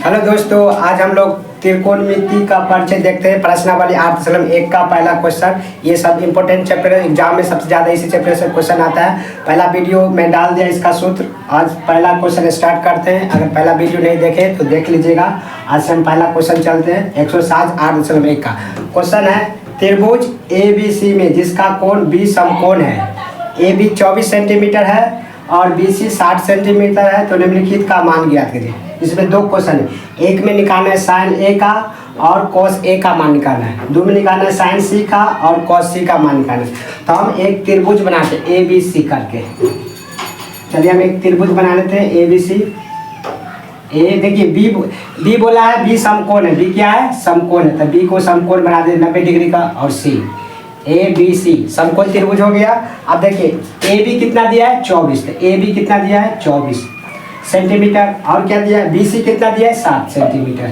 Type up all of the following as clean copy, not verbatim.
Hello दोस्तों, आज हम लोग त्रिकोणमिति का परिचय देखते हैं। प्रश्नावली 8.1 का पहला क्वेश्चन। ये सब इंपॉर्टेंट चैप्टर है, एग्जाम में सबसे ज़्यादा इसी चैप्टर से क्वेश्चन आता है। पहला वीडियो में डाल दिया इसका सूत्र। आज पहला क्वेश्चन स्टार्ट करते हैं। अगर पहला वीडियो नहीं देखे तो देख लीजिएगा। आज से हम पहला क्वेश्चन चलते हैं। 107 8.1 का क्वेश्चन है, त्रिभुज ABC में जिसका कोण B समकोण है, AB 24 सेंटीमीटर है और BC 60 सेंटीमीटर है, तो निम्नलिखित का मान ज्ञात करिए। इसमें दो क्वेश्चन है, एक में निकालना है साइन A का और कॉस A का मान निकालना है, दो में निकालना है साइन C का और कॉस C का मान निकालना है। तो हम एक त्रिभुज बनाते हैं ABC करके। चलिए हम एक त्रिभुज बना लेते हैं ABC। ए देखिए B बोला है B समकोण है, B क्या है? समकोण है। तो B को समकोण बना दे 90 डिग्री का और C ABC समकोण त्रिभुज हो गया। अब देखिए AB कितना दिया है? 24। तो AB कितना दिया है? 24 सेंटीमीटर। और क्या दिया है? BC कितना दिया है? 7 सेंटीमीटर।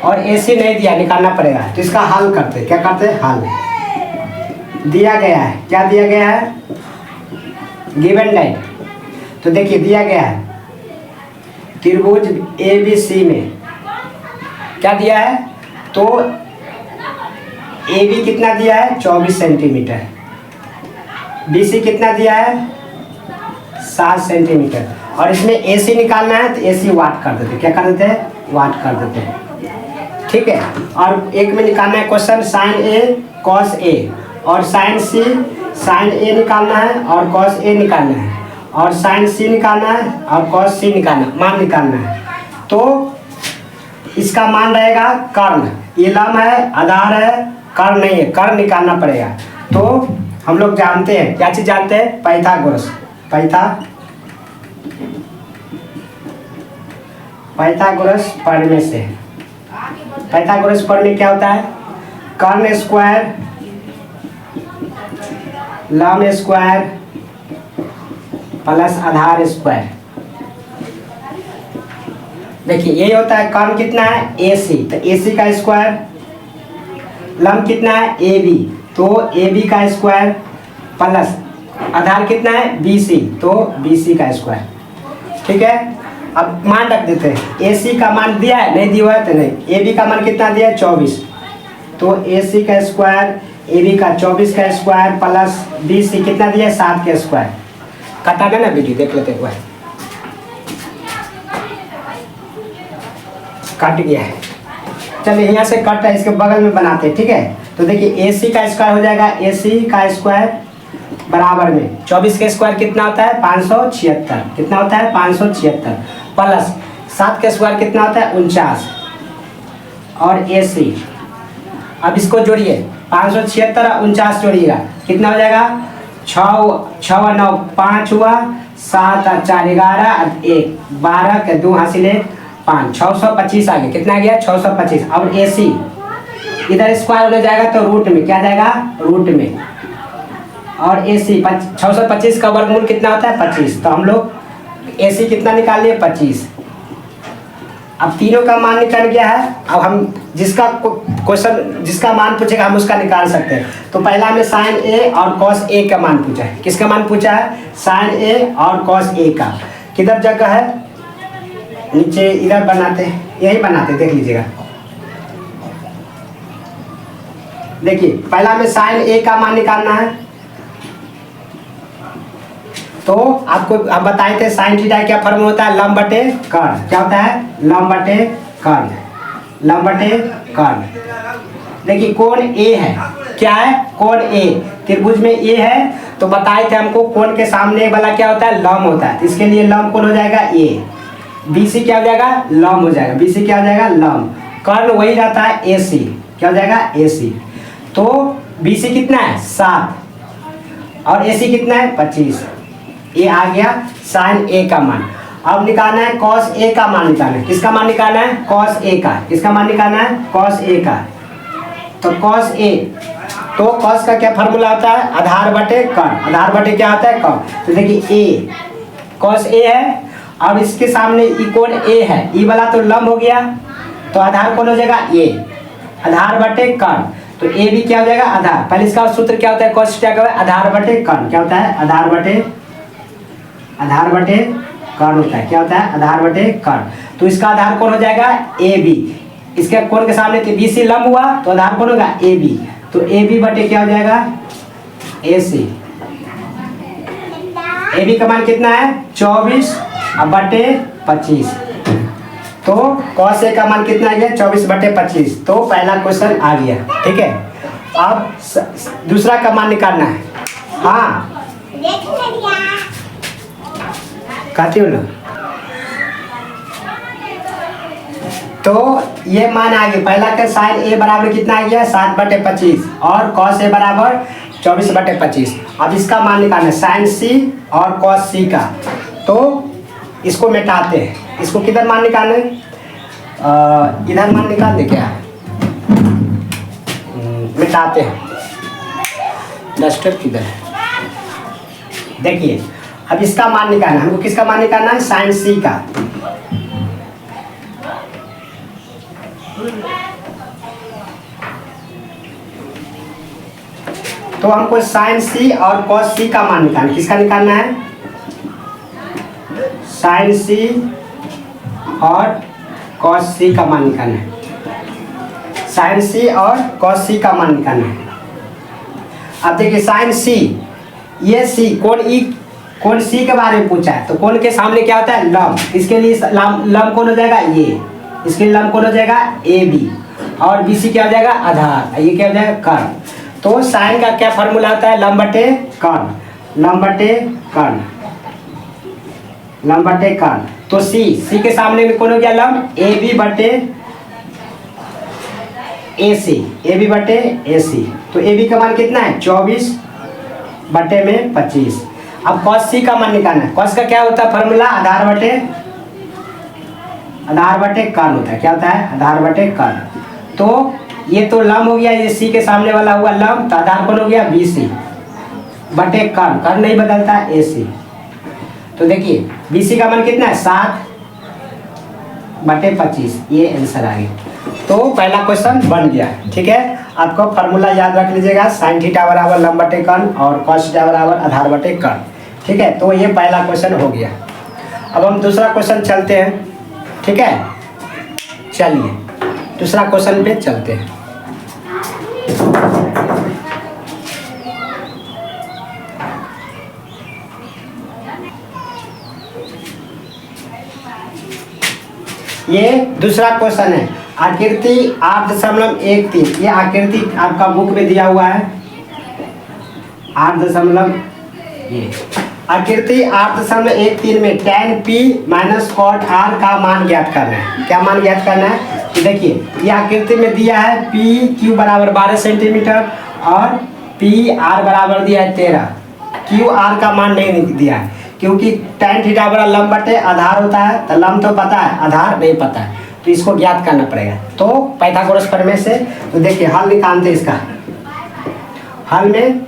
और AC नहीं दिया, निकालना पड़ेगा। तो इसका हल करते, क्या करते हैं? हल दिया गया है। क्या दिया गया है? Given line. तो देखिए दिया गया है त्रिभुज ABC में क्या दिया है? तो AB कितना दिया है? 24 सेंटीमीटर। BC कितना दिया है? 7 सेंटीमीटर। और इसमें AC निकालना है तो AC वाट कर देते। क्या कर देते हैं? वाट कर देते हैं। ठीक है। और एक में निकालना है question sign A cos A और साइन C। साइन A निकालना है और कॉस A निकालना है और साइन C निकालना है और कॉस C निकालना, मान निकालना है। तो इसका मान रहेगा कर्ण। ये लंब है, आधार है, कर्ण नहीं है, कर्ण निकालना पड़ेगा। तो हम लोग जानते हैं, क्या चीज जानते हैं? पाइथागोरस प्रमेय से। पाइथागोरस प्रमेय क्या होता है? कर्ण स्क्वायर लंब स्क्वायर प्लस आधार स्क्वायर। देखिए यही होता है। कर्ण कितना है? AC। तो AC का स्क्वायर। लंब कितना है? AB। तो AB का स्क्वायर प्लस आधार कितना है? BC। तो BC का स्क्वायर। ठीक है। अब मान रख देते हैं। AC का मान दिया है, नहीं दिया है तो नहीं। AB का मान कितना दिया है? 24। तो AC का स्क्वायर, AB का 24 का स्क्वायर प्लस BC कितना दिया है? 7 का स्क्वायर। कटा ना वीडियो देख लेते हैं। कट गया है। चलिए यहाँ से कट है, इसके बगल में बनाते हैं। ठीक है। तो देखिए AC का स्क्वायर हो जाएगा, AC का स्क्वायर बराबर में 24 का स्क्वायर कितना होता है? 576। कितना होता है? 576 प्लस 7 का स्क्वायर कितना होता है? 49 और AC। अब इसको जोड़िए, 576 और 49 जोड़िएगा, कितना हो जाएगा? 6 और 9 5 हुआ, 7 और 4 11 और 1 12 के 2 हासिले 5, 625 आ गया। कितना आ गया? 625। अब AC इधर स्क्वायर हो जाएगा तो रूट में, क्या जाएगा? रूट में। और AC 625 का वर्गमूल कितना होता है? 25। तो हम लोग AC कितना निकाल लिए? 25। अब तीनों का मान निकल गया है। अब हम जिसका क्वेश्चन जिसका मान पूछेगा हम उसका निकाल सकते हैं। तो पहला हमें साइन A और कॉस A का मान पूछा है। किसका मान पूछा है? साइन A और कॉस A का। किधर जगह है? नीचे इधर बनाते हैं, यही बनाते, देख लीजिएगा। देखिए पहला हमें साइन A का मान निकालना है। तो आपको हम बताए थे साइन थीटा क्या फॉर्मूला होता है? लंब बटे कर्ण। क्या होता है? लंब बटे कर्ण। लंब बटे कर्ण। देखिए कोण A है। क्या है? कोण A। त्रिभुज में A है तो बताए थे हमको कोण के सामने वाला क्या होता है? लंब होता है। इसके लिए लंब कोण हो जाएगा A। BC क्या हो जाएगा? लंब हो जाएगा। BC क्या हो जाएगा? लंब। कर्ण वही रहता है AC। क्या हो जाएगा? AC। तो BC कितना है? 7 और AC कितना है? 25। ये आ गया साइन A का मान। अब निकालना है कॉस A का मान निकालना है। किसका मान निकालना है? कॉस A का। किसका मान निकालना है? कॉस A का। तो कॉस A, तो कॉस का क्या फॉर्मूला होता है? आधार बटे कर्ण। आधार बटे क्या होता है? कर्ण। तो देखिए A कॉस A है। अब इसके सामने ई कोण A है, ई वाला तो लंब हो गया, तो आधार कौन हो जाएगा? A। आधार बटे कर्ण। तो A भी क्या हो जाएगा? आधार। पहले इसका सूत्र क्या होता है? कॉस थीटा का आधार बटे कर्ण। क्या होता है? आधार बटे कर्ण होता है। क्या होता है? आधार बटे कर्ण। तो इसका आधार कौन हो जाएगा? A B. इसके कोण के सामने बी सी लंब हुआ तो आधार कौन होगा? A B. तो ए बी बटे क्या हो जाएगा? ए सी। ए बी का मान कितना है? 24 बटे 25। तो cos ए का मान कितना आ गया? 24 बटे 25। तो पहला क्वेश्चन आ गया। ठीक है, अब दूसरा का मान निकालना है। हाँ कहती हूँ ना। तो ये मान आ गया। पहला का साइन ए बराबर कितना आ गया? 7 बटे 25 और cos ए बराबर 24 बटे 25। अब इसका मान निकालना है साइन सी और cos सी का। तो इसको मिटाते हैं। इसको किधर मान निकालना है? इधर मान निकाल दे क्या? मिटाते हैं। डस्टर किधर है? देखिए, अब इसका मान निकालना है हमको। किसका मान निकालना है? साइन सी का। तो हमको साइन सी और cos सी का मान निकालना है। किसका निकालना है? साइन सी और cos सी का मान निकालना है। साइन सी और cos सी का मान निकालना है। अब देखिए साइन सी, ये सी कोण ई, कोण सी के बारे में पूछा है। तो कोण के सामने क्या होता है? लंब। इसके लिए लंब कौन हो जाएगा? ये। इसके लिए लंब कौन हो जाएगा? A B. और बी सी क्या हो जाएगा? आधार। ये क्या हो जाएगा? कर्ण। तो साइन का क्या फॉर्मूला होता है? लंब बटे कर्ण। लंब बटे कर्ण। लंब बटे कर्ण। तो सी के सामने में कौन हो गया? लंब। ए बी बटे ए सी। ए बी बटे ए सी। तो ए बी का मान कितना है? 24 बटे में 25। अब cos सी का मान निकालना है। cos का क्या होता है फॉर्मूला? आधार बटे कर्ण होता है। क्या होता है? आधार बटे कर्ण। तो ये तो लंब हो गया, ये सी के सामने वाला हुआ लंब। तो आधार कौन हो गया? बी सी बटे कर्ण। कर्ण नहीं बदलता है, ए सी। तो देखिए बी सी का मान कितना है? 7 बटे 25। ये आंसर आ गया। तो पहला क्वेश्चन बन गया। ठीक है, आपको फार्मूला याद रख लीजिएगा। साइन थीटा बराबर लंब बटे कर्ण और cos थीटा बराबर आधार बटे कर्ण। ठीक है, तो ये पहला क्वेश्चन हो गया। अब हम दूसरा क्वेश्चन चलते हैं। ठीक है, चलिए दूसरा क्वेश्चन पे चलते हैं। ये दूसरा क्वेश्चन है। आकृति 8.13। ये आकृति आपका बुक में दिया हुआ है। 8. ये आकृति 8.13 में tan p minus cot r का मान ज्ञात करना है। क्या मान ज्ञात करना है? तो देखिए ये आकृति में दिया है पी क्यू बराबर 12 सेंटीमीटर और पी आर बराबर दिया है 13। क्यू आर का मान नहीं दिया है क्योंकि tan थीटा बराबर लंब बटे आधार होता है। तो लंब तो पता है, आधार नहीं पता है, तो इसको ज्ञात करना पड़ेगा। तो पाइथागोरस प्रमेय से तो देखिए हल निकालते इसका। हल में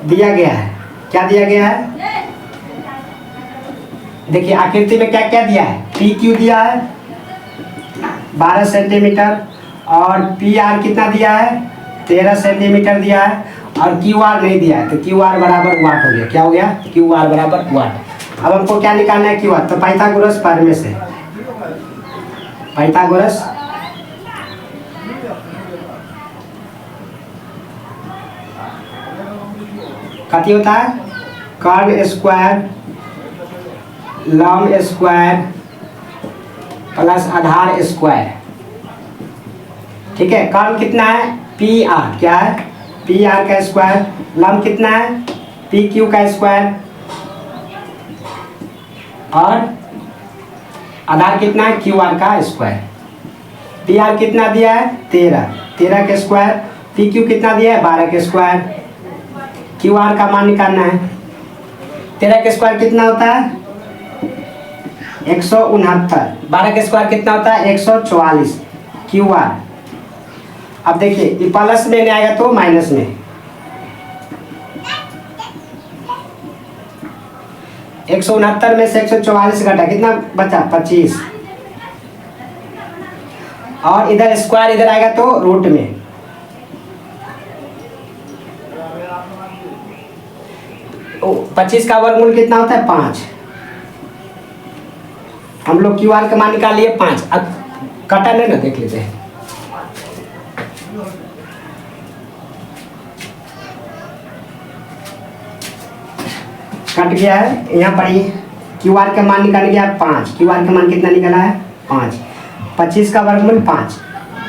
दिया गया है, क्या दिया गया है? देखिए आकृति में क्या क्या दिया है? पी क्यू दिया है 12 सेंटीमीटर और पी आर कितना दिया है? 13 सेंटीमीटर दिया है और क्यू आर नहीं दिया है। तो क्यू आर बराबर वाट हो गया। क्या हो गया? क्यू आर बराबर वाट। अब हमको क्या निकालना है? Q R. तो पाइथागोरस प्रमेय से, पाइथागोरस कथी होता है? कर्ण स्क्वायर लंब स्क्वायर प्लस आधार स्क्वायर। ठीक है, कर्ण कितना है? P R. क्या है? पी आर का स्क्वायर। लंब कितना है? पी क्यू का स्क्वायर। और आधार कितना है? क्यू आर का स्क्वायर। पी आर कितना दिया है? 13 के स्क्वायर। पी क्यू कितना दिया है? 12 के स्क्वायर। क्यू आर का मान निकालना है। 13 के स्क्वायर कितना होता है? 169। 12 के स्क्वायर कितना होता है? 144। Q R. अब देखिए ये प्लस में नहीं आएगा तो माइनस में। 169 में से 144 घटा कितना बचा? 25। और इधर स्क्वायर इधर आएगा तो रूट में। ओ 25 का वर्गमूल कितना होता है? 5। हम लोग क्यू आर का मान निकाल लिए 5। अब कटा नहीं ना, देख लेते हैं। कट गया है, यहाँ पर ही क्यू आर का मान निकाल गया 5। क्यू आर का मान कितना निकाला है 5। 25 का वर्गमूल 5।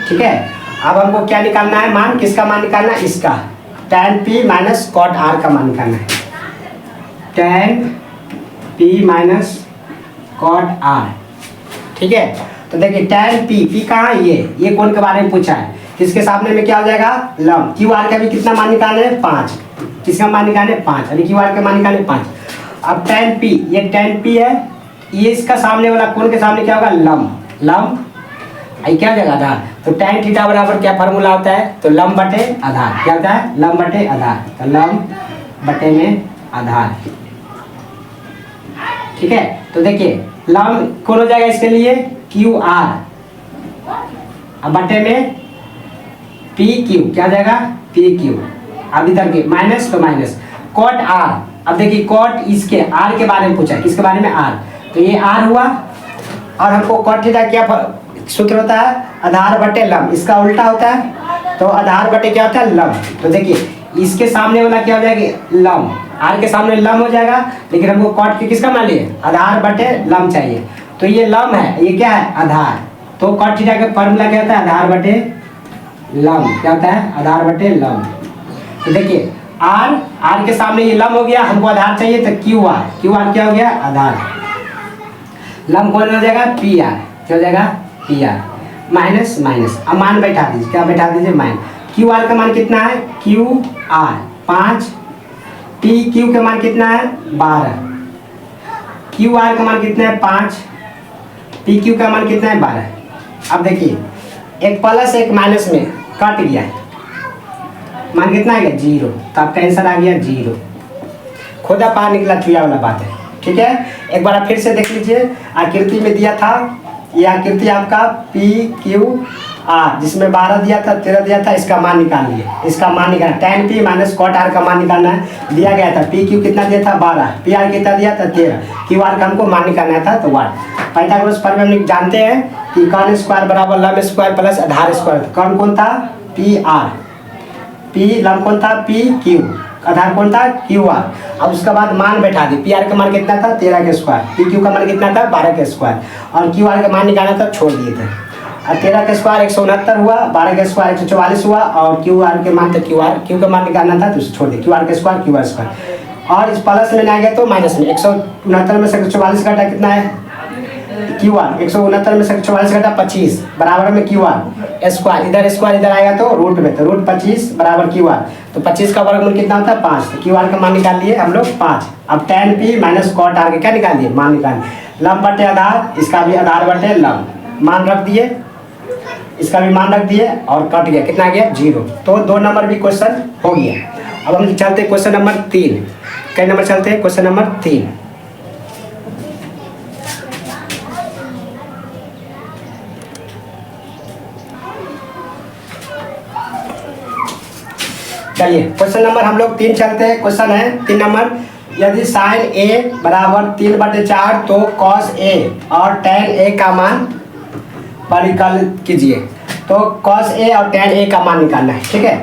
ठीक है, अब हमको क्या निकालना है मान, किसका मान निकालना है, इसका tan p minus cot r का मान निकालना है। tan p minus cot r। ठीक है, तो देखिए tan p कहाँ है, ये कौन के बारे में पूछा है, किसके सामने में क्या हो जाएगा लम। क्यू आर का भी कितना मान निकालना है 5। किसका मान निकालना है 5, अभी क्यू आर का मान निकालना है 5। अब tan p, ये tan p है, ये इसका सामने वाला कौन के सामने क्या होगा लम। लम ये क्या हो जाएगा आधार। तो tan थीटा बराबर क्या फार्मूला होता है, तो लम बटे आधार। क्या होता है, लम बटे आधार। तो लम बटे में आधार। ठीक है, तो देखिए लम कौन हो जाएगा इसके लिए क्यू आर, अब बटे में पी क्यू, क्या हो जाएगा पी क्यू। अब इधर के माइनस तो माइनस कॉट आर। अब देखिए कॉट इसके आर के बारे में पूछा है, किसके बारे में आर, तो ये आर हुआ। और हमको कॉट थीटा क्या सूत्र होता है, आधार बटे लम। इसका उल्टा होता है, तो आधार बटे क्या होता है लम। तो देखिए इसके सामने वाला क्या हो जाएगा लम, आर के सामने लम हो जाएगा, लेकिन हमको कॉट के किसका मान लिए आधार बटे लम चाहिए। तो ये लम है, ये क्या है आधार। तो कॉट थीटा का फॉर्मूला क्या होता है आधार बटे लम। क्या होता है आधार बटे लम। तो देखिए आर के सामने ये लम हो गया, हमको आधार चाहिए तो क्यू आर क्या हो गया आधार। लम कौन हो जाएगा पी आर, क्या हो जाएगा पी आर माइनस माइनस। अब मान बैठा दीजिए, क्या बैठा दीजिए मान। क्यू आर का मान कितना है क्यू आर 5, पी क्यू का मान कितना है 12, क्यू आर का मान कितना है 5, पी क्यू का मान कितना है 12। अब देखिए एक प्लस एक माइनस में कट गया है, मान कितना आ गया 0। तो आपका आंसर आ गया 0। खुदा पार निकला चुया वाला बात है। ठीक है, एक बार आप फिर से देख लीजिए, आकृति में दिया था, ये आकृति आपका पी क्यू आर, जिसमें 12 दिया था 13 दिया था, इसका मान निकाल लिए। इसका मान निकालना tan p minus cot R का मान निकालना है। दिया गया था पी क्यू कितना दिया था 12, पी आर कितना दिया था 13, क्यू आर का हमको मान निकालना था तो 1। पाइथागोरस प्रमेय हम जानते हैं कि कर्ण स्क्वायर बराबर लंब स्क्वायर प्लस आधार स्क्वायर। कर्ण कौन था पी आर, पी लंब कौन था पी क्यू, आधार कौन था क्यू आर। अब उसके बाद मान बैठा दी, पी आर का मान कितना था 13 के स्क्वायर, पी क्यू का मान कितना था 12 के स्क्वायर, और क्यू आर का मान निकालना था छोड़ दिए थे। और 13 के स्क्वायर 169 हुआ, 12 के स्क्वायर 144 हुआ, और क्यू आर के मान तो क्यू का मान निकालना था तो छोड़ दिए, क्यू आर के स्क्वायर क्यू आर स्क्वायर। और इस प्लस में आ गया तो माइनस में 169 में से 144 घटा कितना है क्यू आर, 169 में से 144 घटा 25 बराबर में क्यू आर स्क्वायर, इधर स्क्वायर इधर आएगा तो रूट में, तो रूट 25 बराबर क्यू आर। तो 25 का वर्गमूल कितना होता है 5, तो क्यू आर का मान निकाल लिए हम लोग 5। अब tan p minus cot R के क्या निकाल दिए मान निकाल दिए। लम बटे आधार, इसका भी आधार बटे लम, मान रख दिए, इसका भी मान रख दिए, और कट गया कितना गया 0। तो 2 नंबर भी क्वेश्चन हो गया। अब हम चलते हैं क्वेश्चन नंबर 3। कई नंबर चलते हैं क्वेश्चन नंबर 3। चलिए क्वेश्चन नंबर हम लोग 3 चलते हैं। क्वेश्चन है 3 नंबर, यदि साइन ए बराबर 3/4 तो कॉस ए और tan ए का मान परिकलित कीजिए। तो कॉस ए और tan ए का मान निकालना है। ठीक है,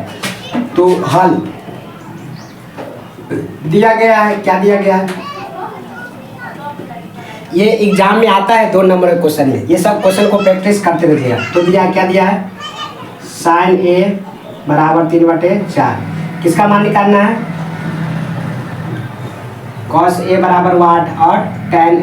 तो हल दिया गया है, क्या दिया गया है, ये एग्जाम में आता है 2 नंबर के क्वेश्चन में, ये सब क्वेश्चन को प्रैक्टिस करते रहिएगा। तो दिया क्या दिया है साइन ए बराबर 3/4, किसका मान निकालना है कॉस ए बराबर 8 और tan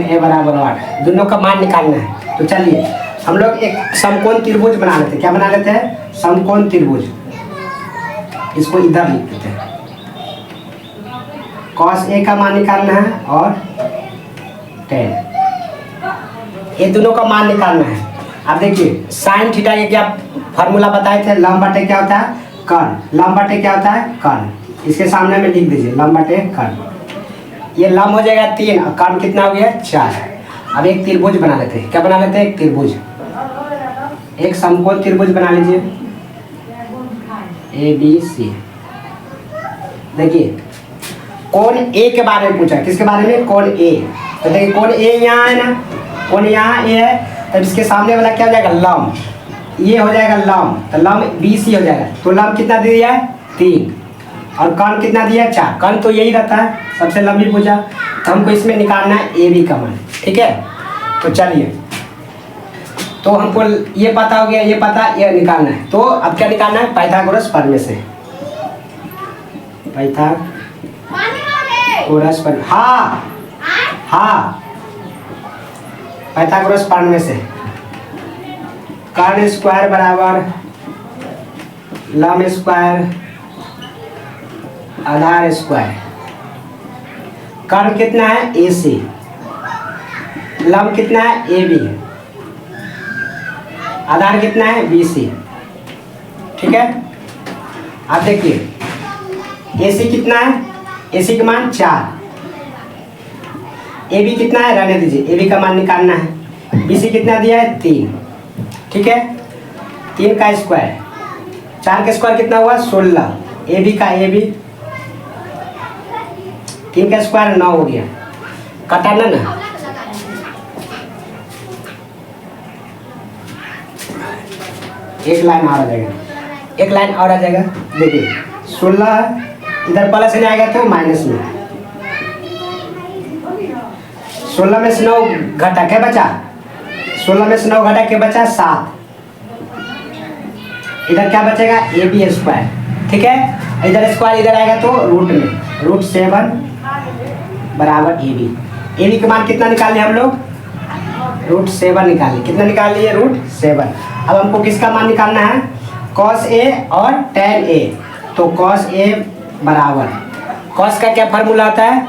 ए बराबर 8, दोनों का मान निकालना है। तो चलिए हम लोग एक समकोण त्रिभुज बना लेते हैं। क्या बना लेते हैं समकोण त्रिभुज, इसको इधर लिख देते हैं। कॉस ए का मान निकालना है और tan, ये दोनों का मान निकालना है। अब देखिए साइन थीटा के क्या फार्मूला बताए थे, लंब बटे क्या होता है कर्ण, लंब बटे क्या होता है कर्ण, इसके सामने में लिख दीजिए लंब बटे कर्ण। ये लंब हो जाएगा 3 और कर्ण कितना हो गया 4। अब एक त्रिभुज बना लेते हैं। क्या बना लेते हैं एक त्रिभुज, एक समकोण त्रिभुज बना लीजिए ABC। देखिए कोण ए के बारे में पूछा। किसके बारे में? कोण ए। तो देखिए कोण ए यहाँ है ना, कोण यहाँ ए है, तब इसके सामने वाला क्या हो जाएगा? लंब। ये हो जाएगा लंब, तो लंब BC हो जाएगा। तो लंब कितना दे दिया है? 3। और कर्ण कितना दिया है? 4। कर्ण तो यही रहता है, सबसे लंबी भुजा। तो हमको इसमें निकालना है AB का मान। ठीक है, तो चलिए, तो हमको ये पता हो गया, ये पता, ये निकालना है। तो अब क्या निकालना है? पाइथागोरस प्रमेय से। पाइथागोरस प्रमेय, हाँ हाँ, पाइथागोरस प्रमेय से कर्ण स्क्वायर बराबर लंब स्क्वायर आधार स्क्वायर। कर्ण कितना है? AC। लंब कितना है? AB। आधार कितना है? BC। ठीक है, आप देखिए AC कितना है? AC का मान 4। AB कितना है? रहने दीजिए, AB का मान निकालना है। BC कितना दिया है? 3। ठीक है, 3 का स्क्वायर, 4 का स्क्वायर कितना हुआ? 16। AB का AB, 3 का स्क्वायर 9 हो गया। कटाना ना, एक लाइन और आ जाएगा, एक लाइन और आ जाएगा। देखिए 16 इधर प्लस नहीं आएगा तो माइनस में। 16 में से 9 घटा क्या बचा? 16 में से 9 घटा क्या बचा? 7। इधर क्या बचेगा? AB square. ठीक है, इधर स्क्वायर इधर आएगा तो रूट में, √7 बराबर AB। AB का मान कितना निकाल लिया हम लोग? √7 निकाल लिए। कितना निकाल लिए? √7। अब हमको किसका मान निकालना है? cos A और tan A। तो cos A बराबर, cos का क्या फार्मूला होता है?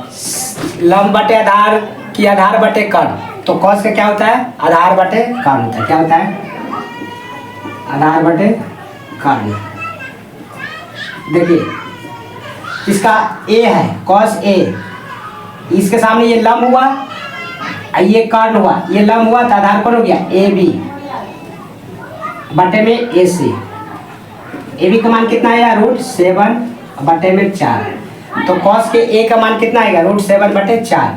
लंब बटे आधार की आधार बटे कर्ण। तो cos का क्या होता है? आधार बटे कर्ण होता है। क्या होता है? आधार बटे कर्ण। देखिए इसका A है, cos A, इसके सामने ये लंब हुआ, ये कर्ण हुआ, ये लंब हुआ, तो आधार कौन हो गया? AB बटे में AC। AB का मान कितना आया? √7 बटे में 4। तो cos के A का मान कितना आएगा? √7 बटे 4।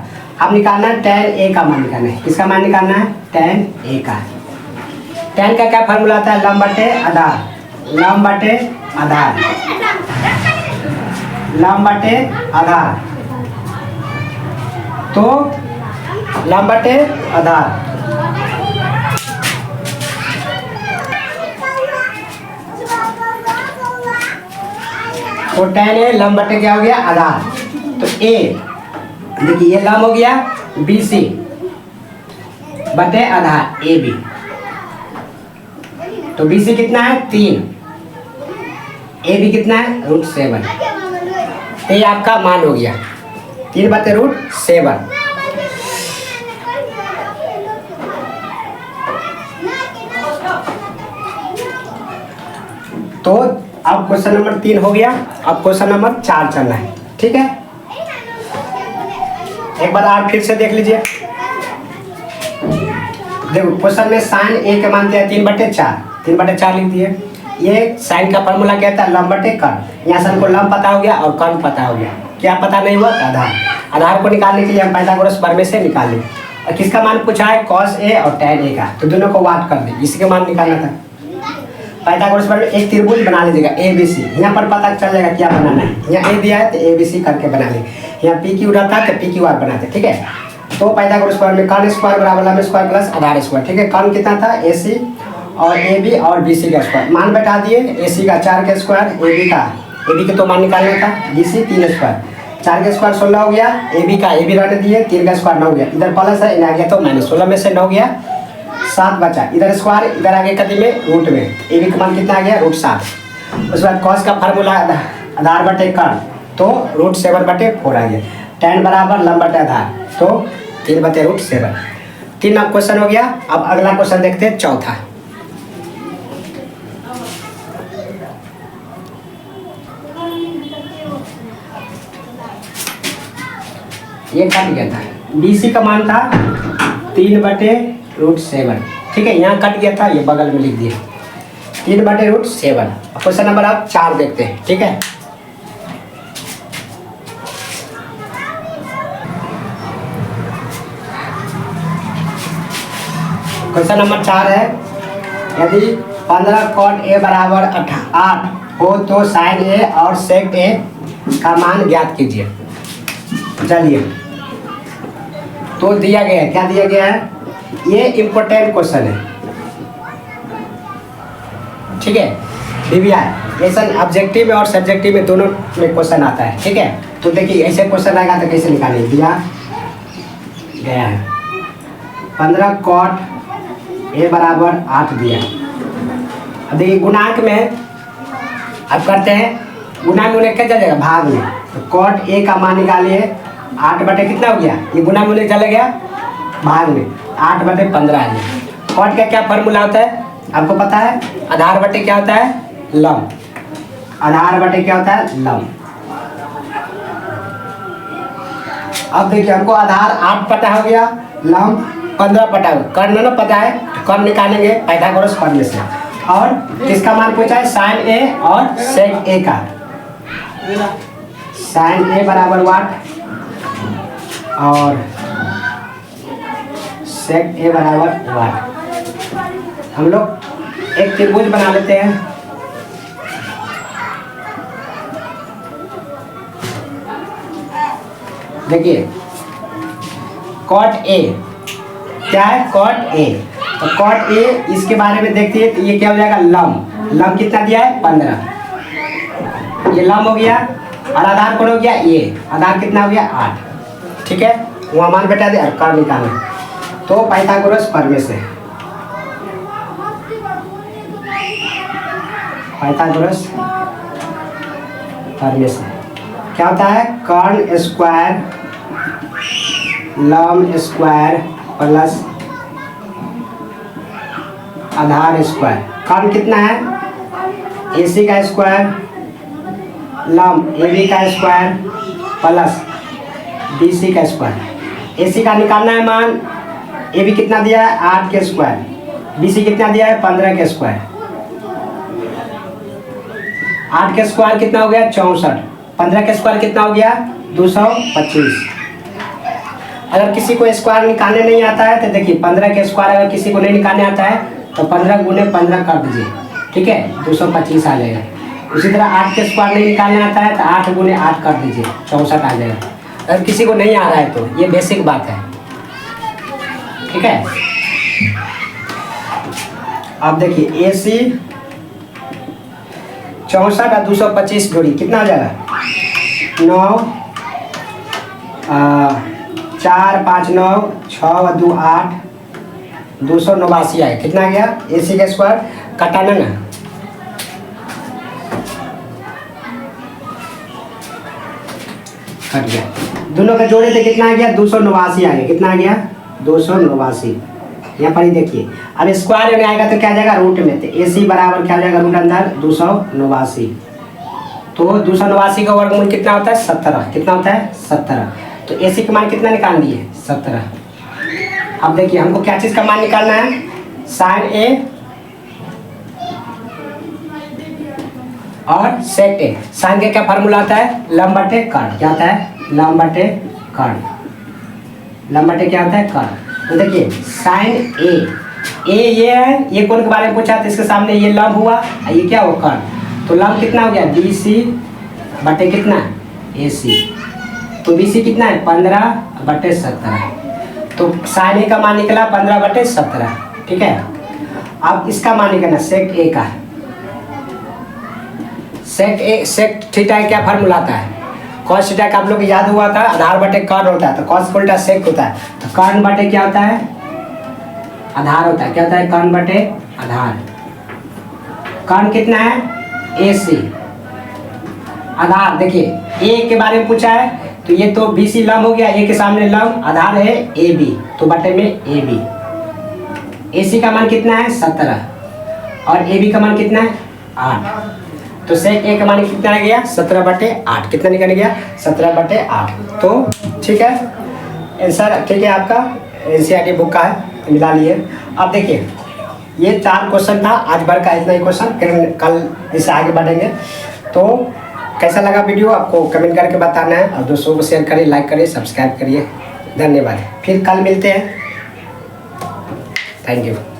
अब निकालना है tan A का मान निकालना है। किसका मान निकालना है? tan A का। tan का क्या फार्मूला आता है? लंब बटे आधार, लंब बटे आधार, लंब बटे आधार। तो लंब बटे आधार, तो tan A लंब बटे क्या हो गया? आधार। तो A देखिए ये लंब हो गया BC बटे आधार AB। तो BC कितना है? 3। AB कितना है? √7। तो ये आपका मान हो गया 3 बटे √7। तो अब क्वेश्चन नंबर 3 हो गया। अब क्वेश्चन नंबर 4 चलना है। ठीक है, एक बार आप फिर से देख लीजिए। देखो क्वेश्चन में साइन A के मान दिया है 3/4, 3/4 लिख दिए। ये साइन का फॉर्मूला क्या था? लंब बटे कर्ण। यहाँ से हमको लंब पता हो गया और कर्ण पता हो गया। क्या पता नहीं हुआ? आधार। आधार को निकालने के लिए हम पाइथागोरस प्रमेय से निकाल लें। और किसका मान पूछा है? cos A और tan A का। तो दोनों को वाट कर दें, इसी का मान निकालना था। पाइथागोरस प्रमेय एक त्रिभुज बना लीजिएगा ABC। यहाँ पर पता चल जाएगा क्या बनाना है। यहाँ A दिया है तो ABC करके बना ले। यहाँ PQ रहता है तो PQR बनाते। ठीक है, तो पाइथागोरस प्रमेय कर्ण स्क्वायर बराबर लंब स्क्वायर प्लस आधार स्क्वायर। ठीक है, कर्ण कितना था? AC और AB और BC का स्क्वायर। मान बैठा दिए। AC का 4 का स्क्वायर, AB के तो मान निकालना था। BC 3 स्क्वायर, 4 का स्क्वायर 16 हो गया। AB का AB रहने दिए, 3 का स्क्वायर 9 हो गया। इधर प्लस है, इधर आ गया तो माइनस। 16 में से 9 गया, 7 बचा। इधर स्क्वायर, इधर आगे कति में रूट में। AB का मान कितना आ गया? √7। उसके बाद cos का फार्मूला आधार बटे कर्ण, तो √7/4 आ गया। tan बराबर लंब बटे आधार, तो 3/√7। 3 अब क्वेश्चन हो गया। अब अगला क्वेश्चन देखते हैं, चौथा। ये कट गया था। BC का मान था 3/√7। ठीक है, यहाँ कट गया था, ये बगल में लिख दिया 3/√7। क्वेश्चन नंबर आप 4 देखते हैं। ठीक है, क्वेश्चन नंबर 4 है, यदि 15 cot A बराबर 8 हो तो sin A और sec A का मान ज्ञात कीजिए। चलिए, तो दिया गया है, क्या दिया गया है, ये इम्पोर्टेंट क्वेश्चन है, ठीक है। DBI ऐसा ऑब्जेक्टिव और सब्जेक्टिव में दोनों में क्वेश्चन आता है, ठीक है। तो देखिए ऐसे क्वेश्चन आएगा तो कैसे निकालेंगे, दिया गया है 15 cot A बराबर 8 दिया। अब देखिए गुणांक में अब करते हैं, गुणा में उन्हें क्या चल जाएगा, भाग में। तो cot A का मान निकालिए, 8 बटे कितना हो गया, ये गुणा में उन्हें चला गया भाग में, 8 बटे 15 है। cot का क्या फॉर्मूला होता है आपको पता है, आधार बटे क्या होता है, लंब। आधार बटे क्या होता है, लंब। अब देखिए हमको आधार 8 पता हो गया, लंब 15 पता हो, कर्ण ना पता है, कर्ण निकालेंगे पाइथागोरस फॉर्मूले से। और किसका मान पूछा है, sin A और sec A का। sin A बराबर वाट और sec A बराबर वाट। हम लोग एक त्रिभुज बना लेते हैं। देखिए cot A क्या है, cot A। तो cot A इसके बारे में देखते हैं, तो ये क्या हो जाएगा, लंब। लंब कितना दिया है, 15। ये लंब हो गया और आधार कौन हो गया, ये आधार कितना हो गया, 8, ठीक है। वहाँ मान बैठा दे और कर्ण निकालना, तो पाइथागोरस फॉर्मूले से, पाइथागोरस फॉर्मूले से क्या होता है, कर्ण स्क्वायर लंब स्क्वायर प्लस आधार स्क्वायर। कर्ण कितना है, AC का स्क्वायर लंब AB का स्क्वायर प्लस BC का स्क्वायर। AC का निकालना है मान, AB कितना दिया है, 8 के स्क्वायर, BC कितना दिया है, 15 के स्क्वायर। 8 के स्क्वायर कितना हो गया, 64। 15 के स्क्वायर कितना हो गया, 225। अगर किसी को स्क्वायर निकालने नहीं आता है तो देखिए 15 के स्क्वायर अगर किसी को नहीं निकालने आता है तो 15 गुने 15 कर दीजिए, ठीक है, 225 आ जाएगा। उसी तरह 8 के स्क्वायर नहीं निकालने आता है तो 8 गुने 8 कर दीजिए, 64 आ जाएगा। अगर किसी को नहीं आ रहा है तो ये बेसिक बात है, ठीक है। अब देखिए AC 64 और 225 जोड़ी कितना हो जाएगा, 9 4 5 9 6 और 2 8, 289 आए। कितना गया, AC का स्क्वायर कटाना ना, कट गया, दोनों का जोड़े थे कितना आ गया, 289 आ गया। कितना आ गया, 289। यहाँ पर ही देखिए, अब स्क्वायर में आएगा तो क्या जाएगा, रूट में, तो AC बराबर क्या जाएगा, रूट अंदर 289। तो 289 का वर्गमूल कितना होता है, 17। कितना होता है, 17। तो AC का मान कितना निकाल दिए, 17। अब देखिए हमको क्या चीज़ का मान निकालना है, sin A और sec A। sin का क्या फार्मूला आता है, लंब बटे कर्ण। क्या होता है, लंब बटे कर्ण। लंब बटे क्या होता है, कर्ण। तो देखिए sin A ये है, ये कोण के बारे में पूछा तो इसके सामने ये लंब हुआ, ये क्या हुआ, कर्ण। तो लंब कितना हो गया, BC बटे कितना, AC। तो BC कितना है, 15 बटे 17। तो sin A का मान निकला 15 बटे 17, ठीक है। अब इसका मान निकलना sec A का, sec थीटा क्या फार्मूला आता है, cos थीटा का आप लोग याद हुआ था, आधार बटे कर्ण होता है, तो cos का उल्टा sec होता है। तो कर्ण बटे क्या होता है, आधार होता है। क्या होता है, कर्ण बटे आधार। कर्ण कितना है, AC। आधार देखिए A के बारे में पूछा है तो ये तो BC लंब हो गया, A के सामने लंब, आधार है AB, तो बटे में AB। AC का मान कितना है, 17 और AB का मान कितना है, 8। तो sec A का मान कितना आ गया, 17 बटे 8। कितना निकल गया, 17 बटे 8। तो ठीक है, आंसर ठीक है आपका, NCERT बुक का है, मिला लिए। अब देखिए ये 4 क्वेश्चन था आज भर का, इतना ही क्वेश्चन, फिर कल इससे आगे बढ़ेंगे। तो कैसा लगा वीडियो आपको कमेंट करके बताना है, और दोस्तों को शेयर करिए, लाइक करिए, सब्सक्राइब करिए। धन्यवाद, फिर कल मिलते हैं। Thank you.